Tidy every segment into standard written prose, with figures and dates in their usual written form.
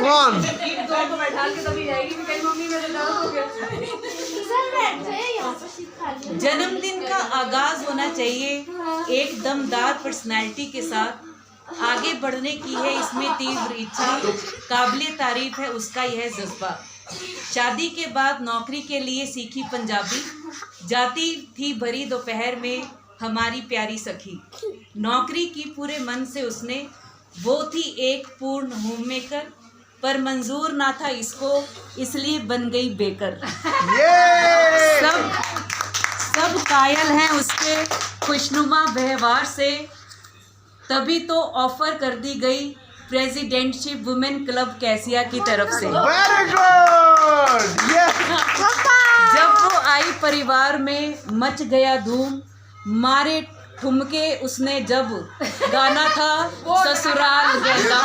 on. दो को बैठा के तभी जाएगी कि कहीं मम्मी मेरे दर्द हो गया। जन्मदिन का आगाज होना चाहिए एक दमदार पर्सनैलिटी के साथ। आगे बढ़ने की है इसमें तीव्र इच्छा, काबिले तारीफ है उसका यह जज्बा। शादी के बाद नौकरी के लिए सीखी पंजाबी, जाती थी भरी दोपहर में हमारी प्यारी सखी। नौकरी की पूरे मन से उसने, वो थी एक पूर्ण होममेकर, पर मंजूर ना था इसको इसलिए बन गई बेकर। सब कायल हैं उसके खुशनुमा व्यवहार से, तभी तो ऑफर कर दी गई प्रेसिडेंटशिप वुमेन क्लब कैसिया की तरफ से। Very good. Yes. जब वो आई परिवार में मच गया धूम, मारे ठुमके उसने जब गाना था ससुराल गेंदा।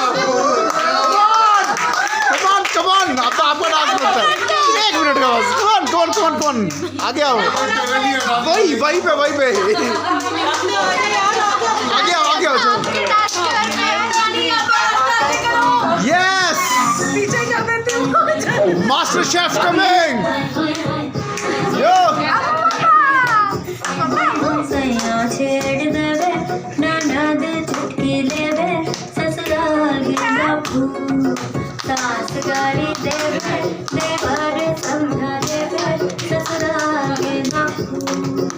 Come on. अब तो आपको डांस करता है। 1 मिनट का बस। Come on. आगे आओ। वही पे। आगे आओ। Yes. Master Chef coming. Yo. छेड़ देवे ननद चुटकी लेवे ससुराल गेंदा फूल, सास गारी देवे देवर समझा देवे ससुराल गेंदा फूल।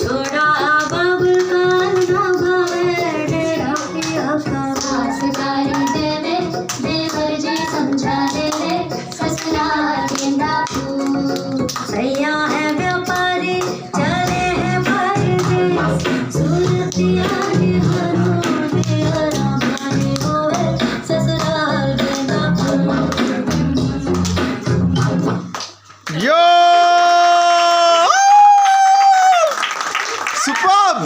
छोड़ा बाबुल काल ना भावे डेरा पिया का, सास गारी देवे देवर जी समझा देवे ससुराल गेंदा फूल। सैया है व्यापारी चले हैं भारी देश, सुरतिया रे हरो देहरा भारी होवे ससुराल गेंदा फूल। Yo. Superb.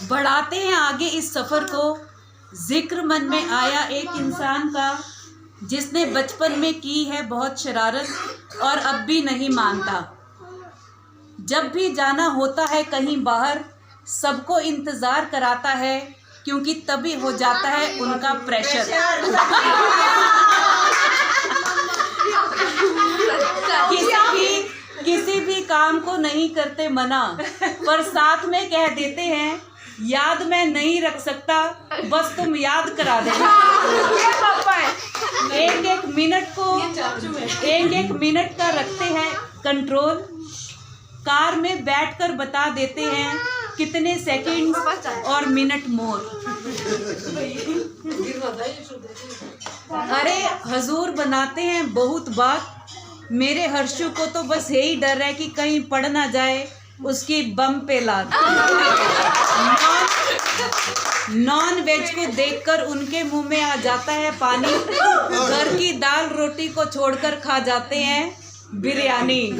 बढ़ाते हैं आगे इस सफ़र को। जिक्र मन में आया एक इंसान का, जिसने बचपन में की है बहुत शरारत और अब भी नहीं मानता। जब भी जाना होता है कहीं बाहर, सबको इंतज़ार कराता है, क्योंकि तभी हो जाता है उनका प्रेशर। किसी भी काम को नहीं करते मना, पर साथ में कह देते हैं याद मैं नहीं रख सकता, बस तुम याद करा देना। एक मिनट का रखते हैं कंट्रोल, कार में बैठकर बता देते हैं कितने सेकंड्स और मिनट मोर। अरे हजूर बनाते हैं बहुत बात, मेरे हर्षु को तो बस यही डर है कि कहीं पड़ ना जाए उसकी बम पे लात। नॉन वेज को देखकर उनके मुंह में आ जाता है पानी, घर की दाल रोटी को छोड़कर खा जाते हैं बिरयानी।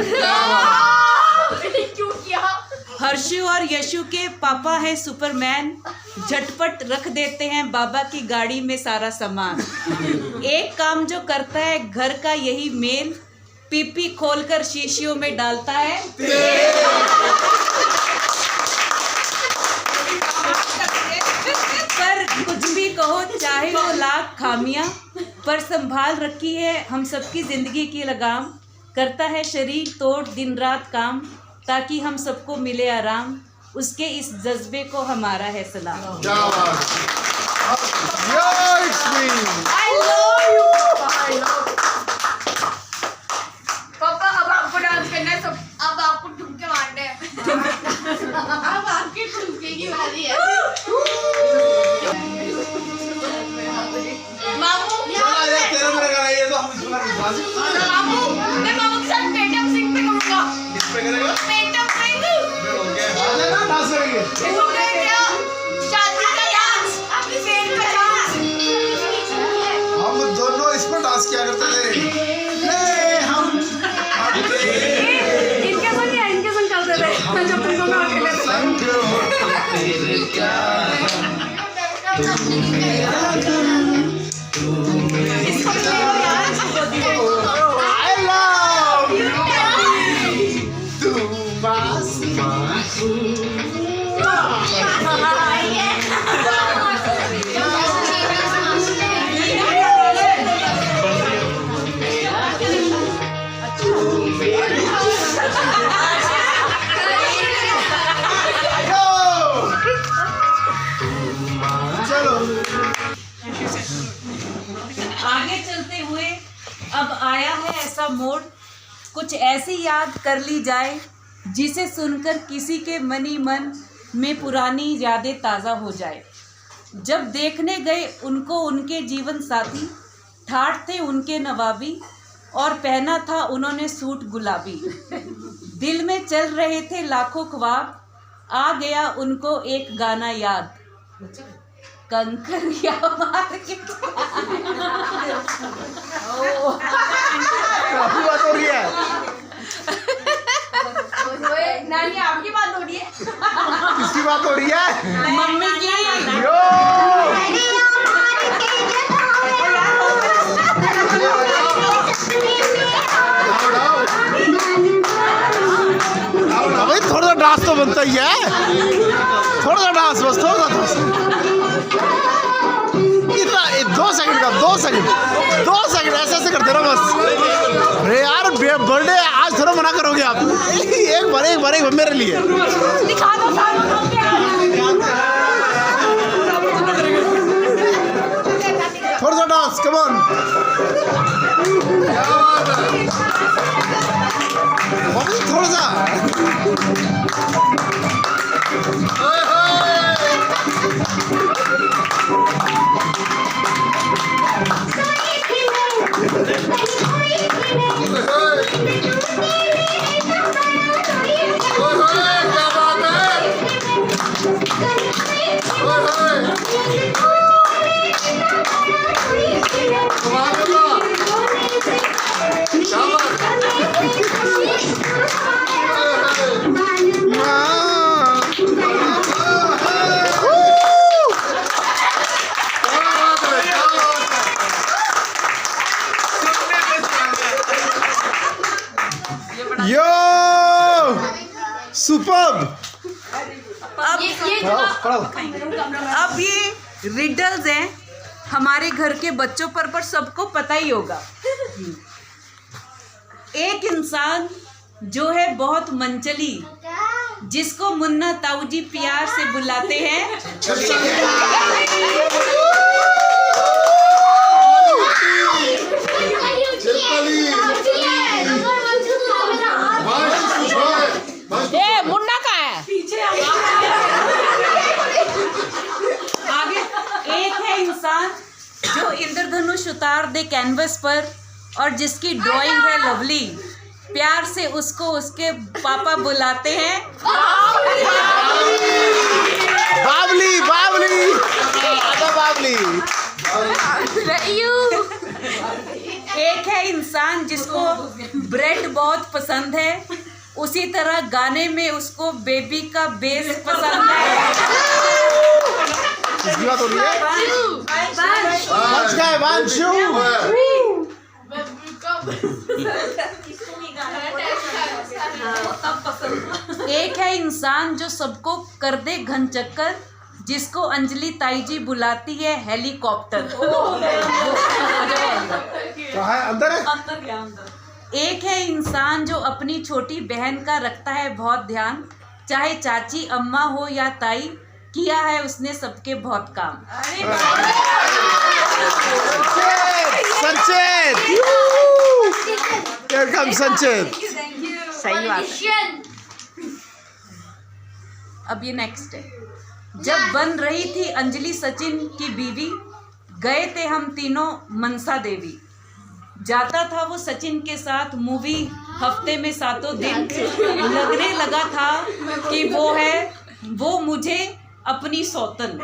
हर्षु और यशु के पापा है सुपरमैन, झटपट रख देते हैं बाबा की गाड़ी में सारा सामान। एक काम जो करता है घर का यही मेल, पीपी खोलकर शीशियों में डालता है। पर कुछ भी कहो चाहे वो लाख खामियां, पर संभाल रखी है हम सबकी जिंदगी की लगाम। करता है शरीर तोड़ दिन रात काम, ताकि हम सबको मिले आराम। उसके इस जज्बे को हमारा है सलाम। पापा अब आपको डांस करना है, सब अब आपको ठुमके मारने हैं। अब आपकी ठुमके की बारी है। मामू मैं मामू के साथ पेंटम सिंह पे करूंगा। पेंटम सिंह क्या शादी का डांस, अपनी बहन का डांस। हम दोनों इस पर डांस किया करते थे। इनके संग चलते थे जब तुम दोनों अकेले आगे चलते हुए अब आया है ऐसा मोड़, कुछ ऐसी याद कर ली जाए जिसे सुनकर किसी के मनी मन में पुरानी यादें ताज़ा हो जाए। जब देखने गए उनको उनके जीवन साथी, ठाठ थे उनके नवाबी और पहना था उन्होंने सूट गुलाबी। दिल में चल रहे थे लाखों ख्वाब, आ गया उनको एक गाना याद, कंकरिया मार के। काफी बात हो रही है। नानी आपकी बात हो रही है। किसकी बात हो रही है? मम्मी की। यो भाई थोड़ा सा डांस तो बनता ही है, थोड़ा सा डांस, बस थोड़ा सा डांस। इतना 2 सेकंड का, 2 सेकंड ऐसे ऐसे करते रहो बस। अरे यार बर्थडे आज थोड़ा मना करोगे आप? एक बार मेरे लिए दिखा दो थोड़ा सा डांस, कम ऑन। थोड़ा सा यो सुपर्ब। अब ये रिडल्स हैं हमारे घर के बच्चों पर सबको पता ही होगा। एक इंसान जो है बहुत मनचली, जिसको मुन्ना ताऊजी प्यार से बुलाते हैं, मुन्ना कहाँ है? आगे एक है इंसान जो इंद्रधनुष उतार दे कैनवस पर और जिसकी ड्राइंग है लवली, प्यार से उसको उसके पापा बुलाते हैं बाबली। बाबली एक है इंसान जिसको ब्रेड बहुत पसंद है, उसी तरह गाने में उसको बेबी का बेस पसंद है। किसकी बात हो रही है? वंशु। एक है इंसान जो सबको कर दे घन चक्कर, जिसको अंजलि ताई जी बुलाती है हेलीकॉप्टर। अंदर है? एक है इंसान जो अपनी छोटी बहन का रखता है बहुत ध्यान, चाहे चाची अम्मा हो या ताई, किया है उसने सबके बहुत काम। संचेत। Here comes Sanchet. सही बात है। अब ये नेक्स्ट है। जब बन रही थी अंजलि सचिन की बीवी, गए थे हम तीनों मनसा देवी। जाता था वो सचिन के साथ मूवी हफ्ते में 7 दिन। लगने लगा था कि वो मुझे अपनी सौतन।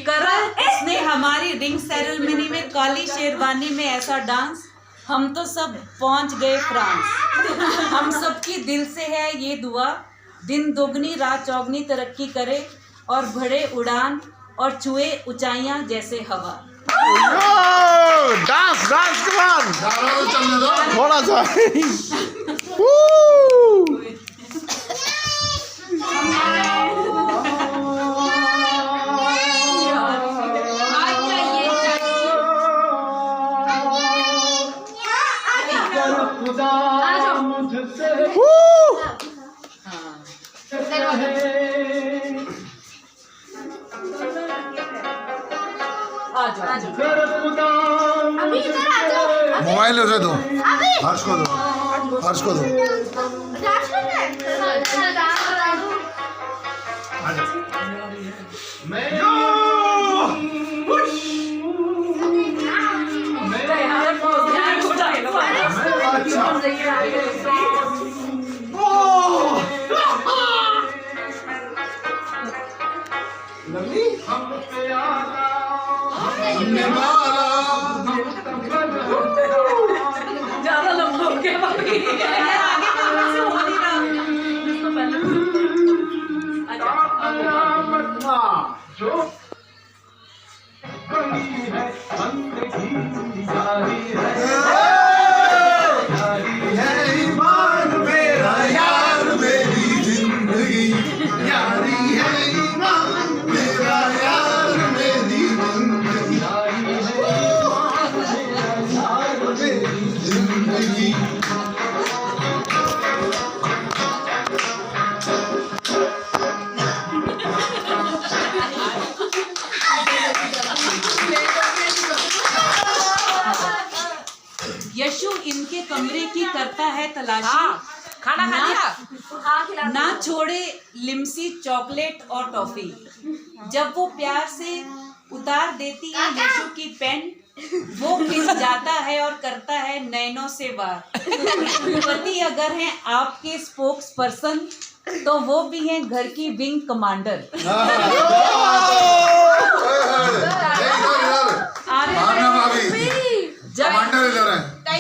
करा इसने हमारी रिंग सेरेमनी में काली शेरवानी में ऐसा डांस, हम तो सब पहुंच गए फ्रांस। हम सबकी दिल से है ये दुआ, दिन दोगुनी रात चौगनी तरक्की करे और बढ़े उड़ान और छुए ऊंचाइयां जैसे हवा। डांस कमान थोड़ा सा। खुदा आ जाओ अभी इधर आ जाओ मोबाइल उसे दो, अभी हर्ष को दो, हर्ष को दो। राज करना है ज्यादा लंबा हो गया बाकी आगे बढ़ने से हो नहीं रहा इसको यशु इनके कमरे की करता है तलाशी। खाना खा लिया ना छोड़े लिमसी चॉकलेट और टॉफी। जब वो प्यार से उतार देती है यशु की पेन, वो खिंच जाता है और करता है नैनों से वार। पति अगर हैं आपके स्पोक्स पर्सन, तो वो भी हैं घर की विंग कमांडर।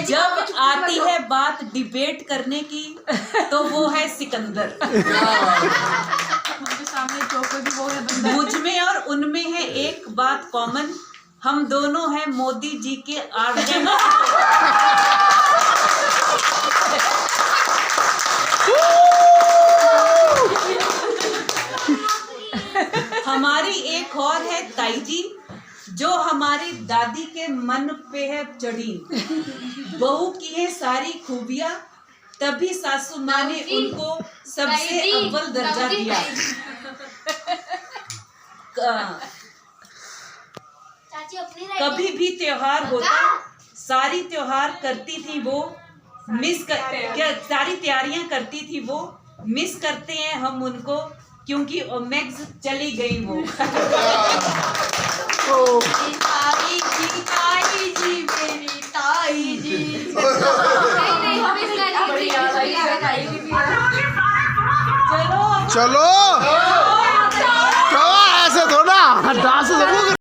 जब आती है बात डिबेट करने की, तो वो है सिकंदर। मुझ में और उनमें है एक बात कॉमन, हम दोनों हैं मोदी जी के आर्गन। हमारी एक और है ताई जी, जो हमारी दादी के मन पे है चढ़ी। बहू की है सारी खूबियाँ, तभी सासू माँ ने उनको सबसे अव्वल दर्जा दिया। कभी भी त्योहार होता, सारी त्योहार करती थी वो, सारी तैयारियां करती थी वो। मिस करते हैं हम उनको, क्योंकि ओमेक्स चली गई वो। ताई जी मेरी ताई जी। नहीं हम चलो चलो, ऐसे थोड़ा डांस